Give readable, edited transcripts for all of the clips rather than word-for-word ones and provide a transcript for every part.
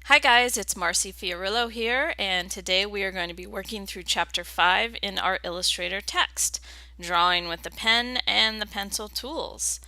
Hi guys, it's Marcy Fiorillo here, and today we are going to be working through Chapter 5 in our Illustrator text, drawing with the pen and the pencil tools.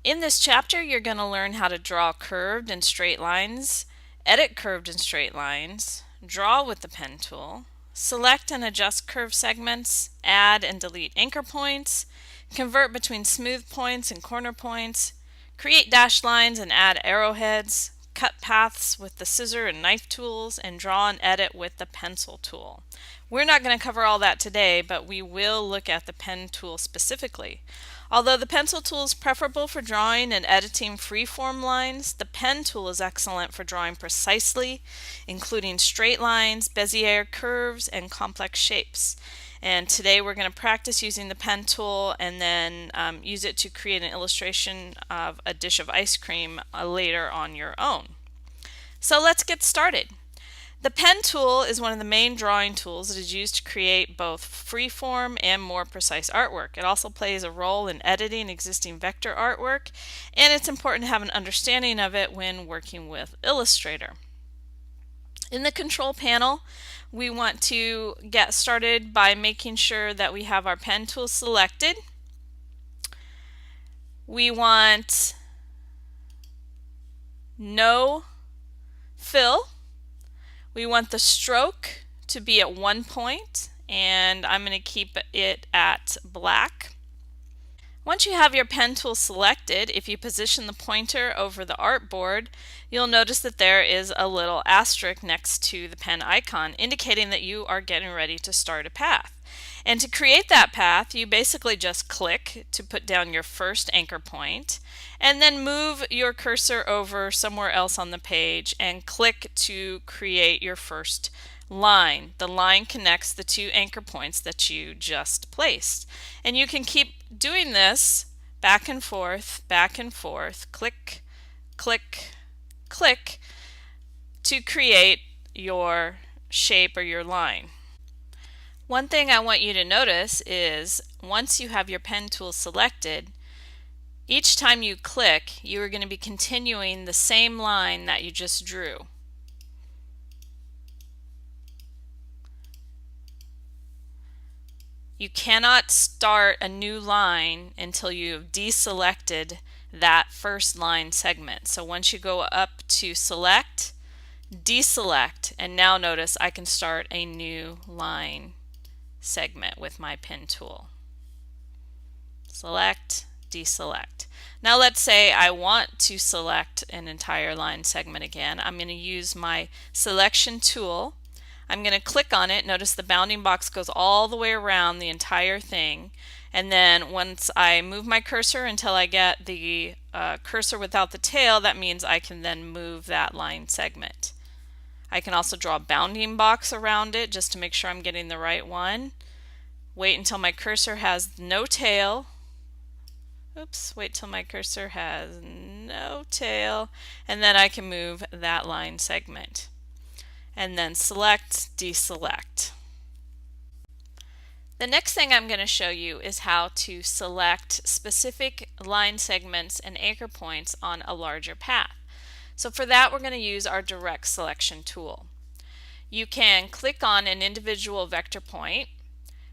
In this chapter, you're going to learn how to draw curved and straight lines, edit curved and straight lines, draw with the pen tool, select and adjust curved segments, add and delete anchor points, convert between smooth points and corner points, create dashed lines and add arrowheads, cut paths with the scissor and knife tools, and draw and edit with the pencil tool. We're not going to cover all that today, but we will look at the pen tool specifically. Although the pencil tool is preferable for drawing and editing free-form lines, the pen tool is excellent for drawing precisely, including straight lines, Bezier curves, and complex shapes. And today we're going to practice using the pen tool and then use it to create an illustration of a dish of ice cream later on your own. So let's get started. The pen tool is one of the main drawing tools that is used to create both freeform and more precise artwork. It also plays a role in editing existing vector artwork, and it's important to have an understanding of it when working with Illustrator. In the control panel, we want to get started by making sure that we have our pen tool selected. We want no fill. We want the stroke to be at 1 point, and I'm going to keep it at black. Once you have your pen tool selected, if you position the pointer over the artboard, you'll notice that there is a little asterisk next to the pen icon indicating that you are getting ready to start a path. And to create that path, you basically just click to put down your first anchor point, and then move your cursor over somewhere else on the page and click to create your first line. The line connects the two anchor points that you just placed. And you can keep doing this back and forth, click, click, click to create your shape or your line. One thing I want you to notice is once you have your pen tool selected, each time you click, you are going to be continuing the same line that you just drew. You cannot start a new line until you have deselected that first line segment. So once you go up to select, deselect, and now notice I can start a new line segment with my pen tool. Select, deselect. Now let's say I want to select an entire line segment again. I'm going to use my selection tool. I'm going to click on it. Notice the bounding box goes all the way around the entire thing. And then once I move my cursor until I get the cursor without the tail, that means I can then move that line segment. I can also draw a bounding box around it just to make sure I'm getting the right one. Wait until my cursor has no tail. Oops, wait till my cursor has no tail, and then I can move that line segment. And then select, deselect. The next thing I'm going to show you is how to select specific line segments and anchor points on a larger path. So for that, we're going to use our direct selection tool. You can click on an individual vector point.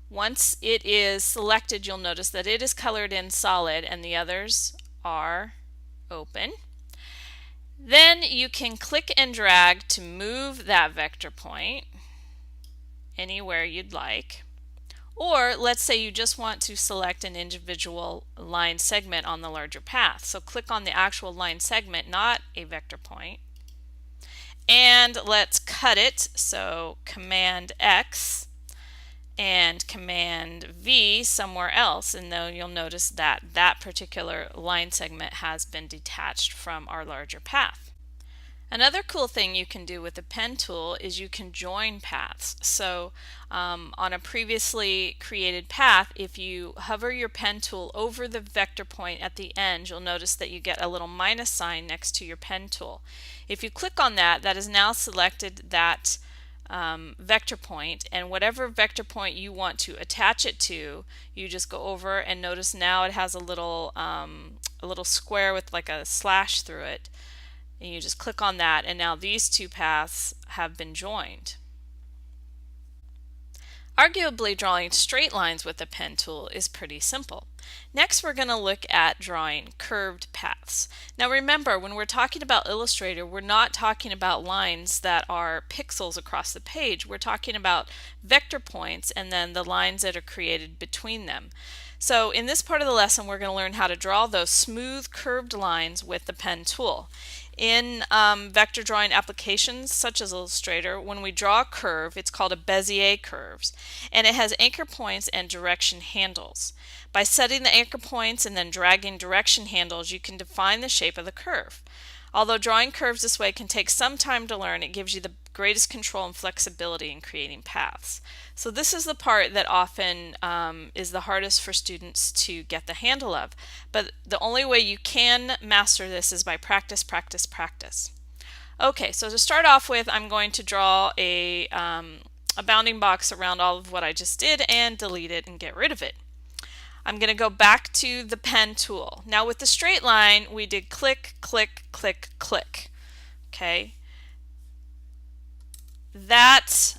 Once it is selected, you'll notice that it is colored in solid and the others are open. Then you can click and drag to move that vector point anywhere you'd like. Or let's say you just want to select an individual line segment on the larger path. So click on the actual line segment, not a vector point. And let's cut it. So Command X and Command V somewhere else, and then you'll notice that that particular line segment has been detached from our larger path. Another cool thing you can do with the pen tool is you can join paths. So on a previously created path, if you hover your pen tool over the vector point at the end, you'll notice that you get a little minus sign next to your pen tool. If you click on that, that has now selected that vector point, and whatever vector point you want to attach it to, you just go over and notice now it has a little square with like a slash through it. And you just click on that, and now these two paths have been joined. Arguably, drawing straight lines with the pen tool is pretty simple. Next, we're going to look at drawing curved paths. Now remember, when we're talking about Illustrator, we're not talking about lines that are pixels across the page. We're talking about vector points and then the lines that are created between them. So in this part of the lesson, we're going to learn how to draw those smooth curved lines with the pen tool. In vector drawing applications such as Illustrator, when we draw a curve, it's called a Bezier curves, and it has anchor points and direction handles. By setting the anchor points and then dragging direction handles, you can define the shape of the curve. Although drawing curves this way can take some time to learn, it gives you the greatest control and flexibility in creating paths. So this is the part that often is the hardest for students to get the handle of. But the only way you can master this is by practice, practice, practice. Okay, so to start off with, I'm going to draw a bounding box around all of what I just did and delete it and get rid of it. I'm going to go back to the pen tool. Now with the straight line, we did click, click, click, click. Okay. That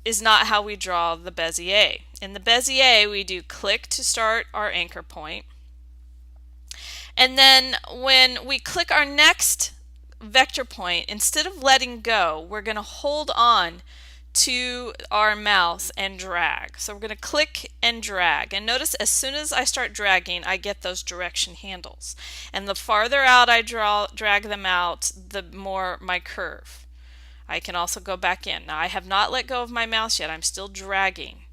is not how we draw the Bezier. In the Bezier, we do click to start our anchor point. And then when we click our next vector point, instead of letting go, we're going to hold on to our mouse and drag. So we're going to click and drag, and notice as soon as I start dragging, I get those direction handles, and the farther out I drag them out, the more my curve. I can also go back in. Now I have not let go of my mouse yet, I'm still dragging.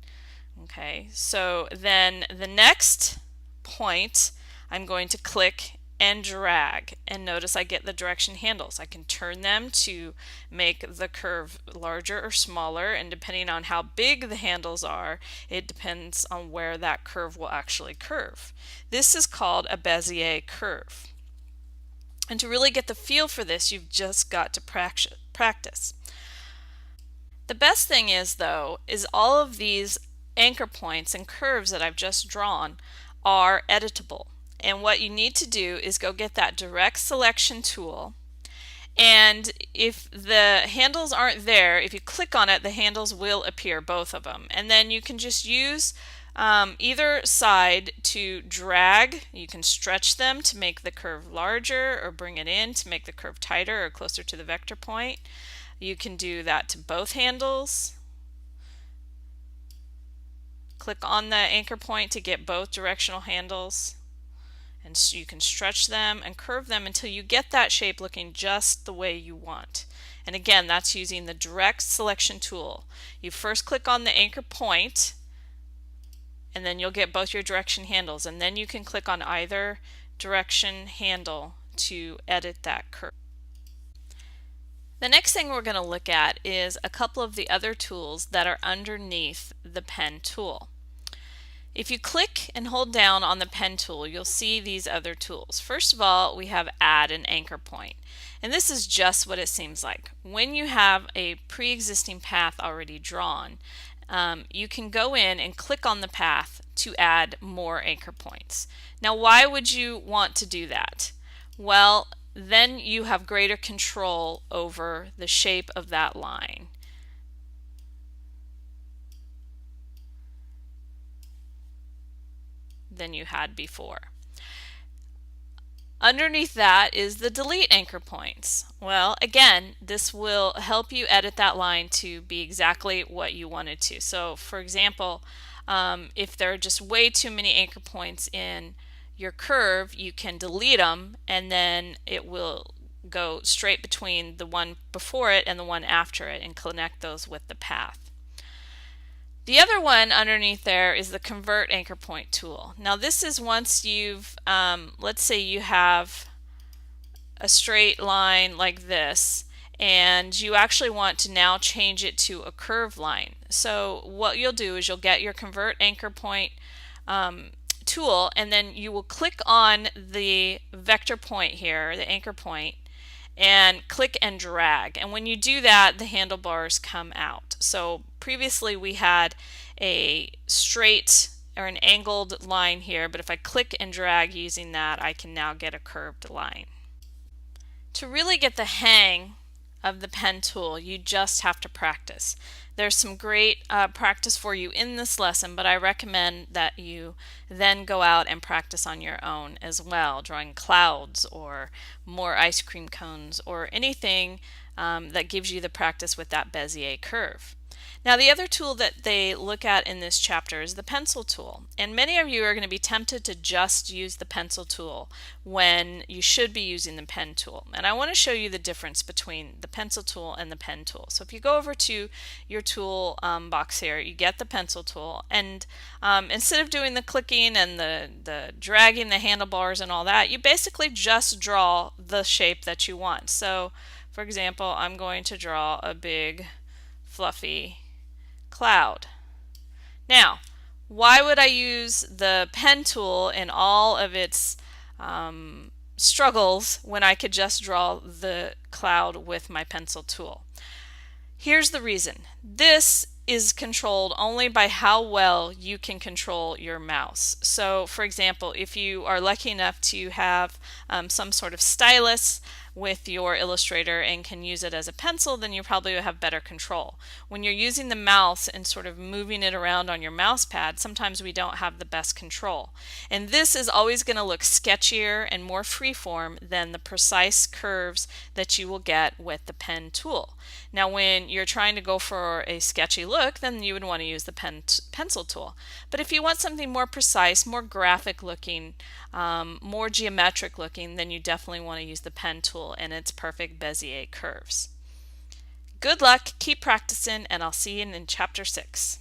Okay, so then the next point I'm going to click and drag, and notice I get the direction handles. I can turn them to make the curve larger or smaller, and depending on how big the handles are, it depends on where that curve will actually curve. This is called a Bezier curve. And to really get the feel for this, you've just got to practice. The best thing is, though, is all of these anchor points and curves that I've just drawn are editable. And what you need to do is go get that direct selection tool, and if the handles aren't there, if you click on it, the handles will appear, both of them. And then you can just use either side to drag. You can stretch them to make the curve larger, or bring it in to make the curve tighter or closer to the vector point. You can do that to both handles. Click on the anchor point to get both directional handles, and so you can stretch them and curve them until you get that shape looking just the way you want. And again, that's using the direct selection tool. You first click on the anchor point, and then you'll get both your direction handles, and then you can click on either direction handle to edit that curve. The next thing we're going to look at is a couple of the other tools that are underneath the pen tool. If you click and hold down on the pen tool, you'll see these other tools. First of all, we have add an anchor point. And this is just what it seems like. When you have a pre-existing path already drawn, you can go in and click on the path to add more anchor points. Now, why would you want to do that? Well, then you have greater control over the shape of that line. Than you had before. Underneath that is the delete anchor points. Well, again, this will help you edit that line to be exactly what you wanted to. So for example, if there are just way too many anchor points in your curve, you can delete them, and then it will go straight between the one before it and the one after it and connect those with the path. The other one underneath there is the convert anchor point tool. Now this is once you've, let's say you have a straight line like this, and you actually want to now change it to a curved line. So what you'll do is you'll get your convert anchor point tool, and then you will click on the vector point here, the anchor point, and click and drag. And when you do that, the handlebars come out. So previously we had a straight or an angled line here, but if I click and drag using that, I can now get a curved line. To really get the hang of the pen tool, you just have to practice. There's some great practice for you in this lesson, but I recommend that you then go out and practice on your own as well, drawing clouds or more ice cream cones or anything that gives you the practice with that Bezier curve. Now, the other tool that they look at in this chapter is the pencil tool. And many of you are going to be tempted to just use the pencil tool when you should be using the pen tool. And I want to show you the difference between the pencil tool and the pen tool. So if you go over to your tool box here, you get the pencil tool. And instead of doing the clicking and the dragging the handlebars and all that, you basically just draw the shape that you want. So, for example, I'm going to draw a big, fluffy cloud. Now, why would I use the pen tool in all of its struggles when I could just draw the cloud with my pencil tool? Here's the reason. This is controlled only by how well you can control your mouse. So, for example, if you are lucky enough to have some sort of stylus with your Illustrator and can use it as a pencil, then you probably will have better control. When you're using the mouse and sort of moving it around on your mouse pad, sometimes we don't have the best control. And this is always going to look sketchier and more freeform than the precise curves that you will get with the pen tool. Now, when you're trying to go for a sketchy look, then you would want to use the pencil tool. But if you want something more precise, more graphic looking, more geometric looking, then you definitely want to use the pen tool and its perfect Bezier curves. Good luck, keep practicing, and I'll see you in chapter 6.